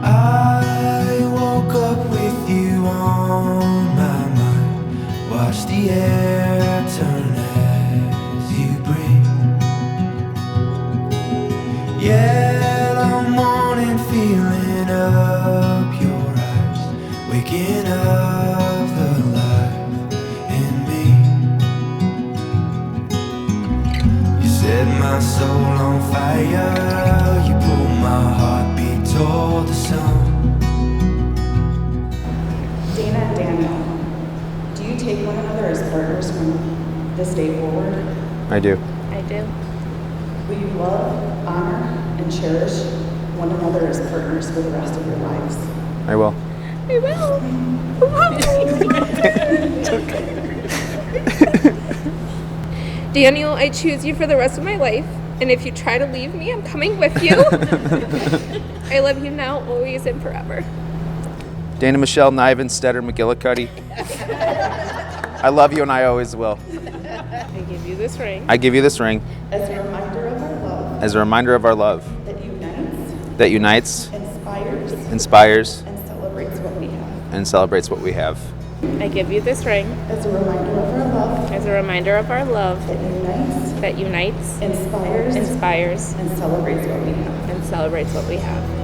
I woke up with you on my mind. Watch the air turn as you breathe. Yellow morning feeling up your eyes, waking up the life in me. You set my soul on fire, you pulled my heartbeat toward the sun. Dana and Daniel, do you take one another as partners from this day forward? I do. I do. Will you love, honor, and cherish one another as partners for the rest of your lives? I will. I will. Daniel, I choose you for the rest of my life, and if you try to leave me, I'm coming with you. I love you now, always, and forever. Dana Michelle Niven Stetter McGillicuddy. I love you and I always will. I give you this ring. I give you this ring As a reminder of our love as a reminder of our love that unites, that unites, inspires, inspires, and celebrates what we have. and celebrates what we have. I give you this ring As a reminder of our love as a reminder of our love that unites, that unites, inspires, inspires, and celebrates what we have. and celebrates what we have.